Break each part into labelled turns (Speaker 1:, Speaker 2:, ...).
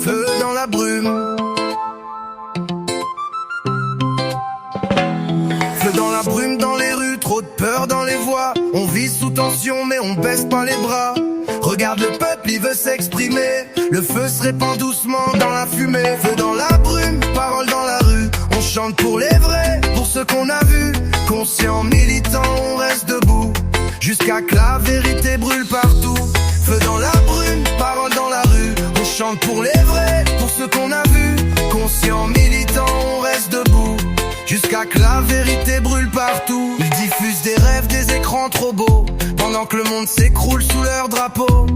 Speaker 1: Feu dans la brume. Feu dans la brume dans les rues, trop de peur dans les voies. On vit sous tension mais on baisse pas les bras. Regarde le peuple, il veut s'exprimer. Le feu se répand doucement dans la fumée. Feu dans la brume, parole dans la rue. On chante pour les vrais, pour ceux qu'on a vus. Conscients, militants, on reste debout jusqu'à que la vérité brûle partout. Feu dans la brume, parole dans la rue. On chante pour les vrais, pour ceux qu'on a vus. Conscients, militants, on reste debout jusqu'à que la vérité brûle partout. Ils diffusent des rêves, des écrans trop beaux, pendant que le monde s'écroule sous leur drapeau.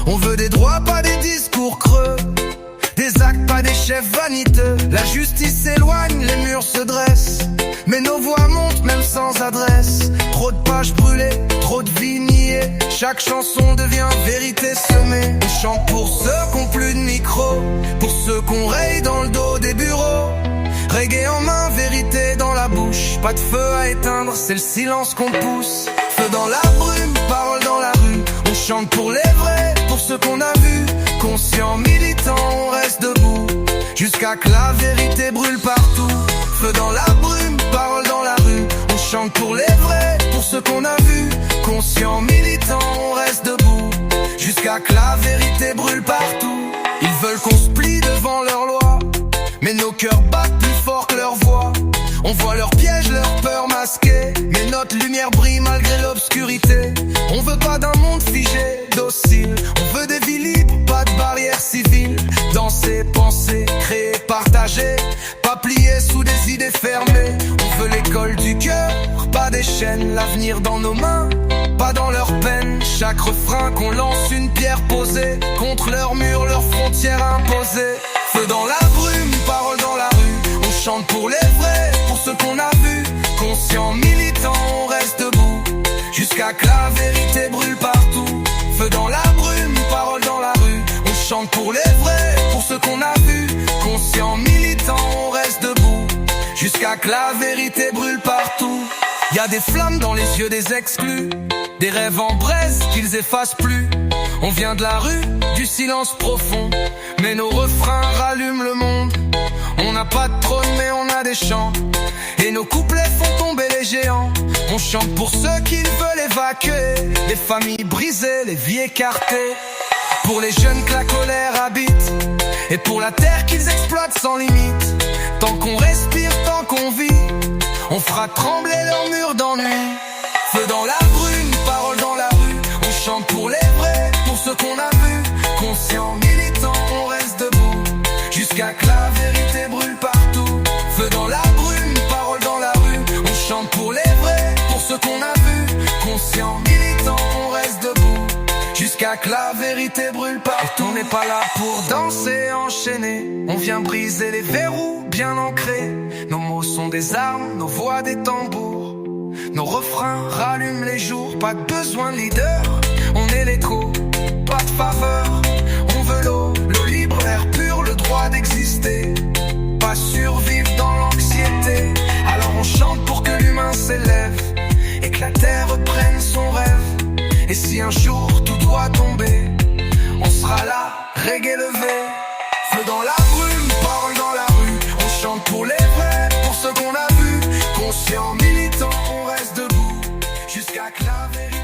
Speaker 1: On veut des droits, pas des discours creux, des actes, pas des chefs vaniteux. La justice s'éloigne, les murs se dressent, mais nos voix montent même sans adresse. Trop de pages brûlées, trop de vies niées. Chaque chanson devient vérité semée. On chante pour ceux qui ont plus de micro, pour ceux qu'on raye dans le dos des bureaux. Reggae en main, vérité dans la bouche. Pas de feu à éteindre, c'est le silence qu'on pousse. Feu dans la brume, parole dans la rue. On chante pour les vrais, pour ceux qu'on a vus. Conscients, militants, on reste debout jusqu'à que la vérité brûle partout. Feu dans la brume, parole dans la rue. On chante pour les vrais, pour ceux qu'on a vus. Conscients, militants, on reste debout jusqu'à que la vérité brûle partout. Ils veulent qu'on se plie devant leur loi, mais nos cœurs battent plus fort que leur voix. On voit leurs pièges, leurs peurs masquées, mais notre lumière brille malgré l'obscurité. On veut pas d'un monde figé, docile. On veut des vies libres, pas de barrières civiles. Danser, penser, créer, partager, pas plier sous des idées fermées. On veut l'école du cœur, pas des chaînes. L'avenir dans nos mains, pas dans leurs peines. Chaque refrain qu'on lance, une pierre posée contre leurs murs, leurs frontières imposées. Feu dans la brume, parole dans la rue. On chante pour les vrais, pour ceux qu'on a vus. Conscients, militants, on reste debout jusqu'à que la vérité brûle partout. Feu dans la brume, parole dans la rue. On chante pour les vrais, pour ceux qu'on a vus. Conscients, militants, on reste debout jusqu'à que la vérité brûle partout. Y a des flammes dans les yeux des exclus, des rêves en braise qu'ils effacent plus. On vient de la rue, du silence profond, mais nos refrains rallument le monde. On n'a pas de trône mais on a des chants, et nos couplets font tomber les géants. On chante pour ceux qui veulent évacuer, les familles brisées, les vies écartées. Pour les jeunes que la colère habite, et pour la terre qu'ils exploitent sans limite. Tant qu'on respire, tant qu'on vit, on fera trembler leurs murs d'ennui. Feu dans la brume, parole dans la rue. On chante pour les vrais, pour ceux qu'on a vus. Conscients, militants, on reste debout jusqu'à que la vérité brûle partout. Feu dans la brume, parole dans la rue. On chante pour les vrais, pour ceux qu'on a vus. Conscients, militants, on reste debout jusqu'à que la vérité brûle partout. On n'est pas là pour danser, enchaîner. On vient briser les verrous bien ancrés. Nos mots sont des armes, nos voix des tambours. Nos refrains rallument les jours. Pas de besoin de leader, on est l'écho. Pas de faveur, on veut l'eau libre, l'air pur, le droit d'exister. Pas survivre dans l'anxiété. Alors on chante pour que l'humain s'élève et que la terre reprenne son rêve. Et si un jour tout doit tomber, on sera là, reggae levé. Feu dans la brume, parole dans la rue. On chante pour les vrais, pour ceux qu'on a vus. Conscients, militants, on reste debout jusqu'à que la vérité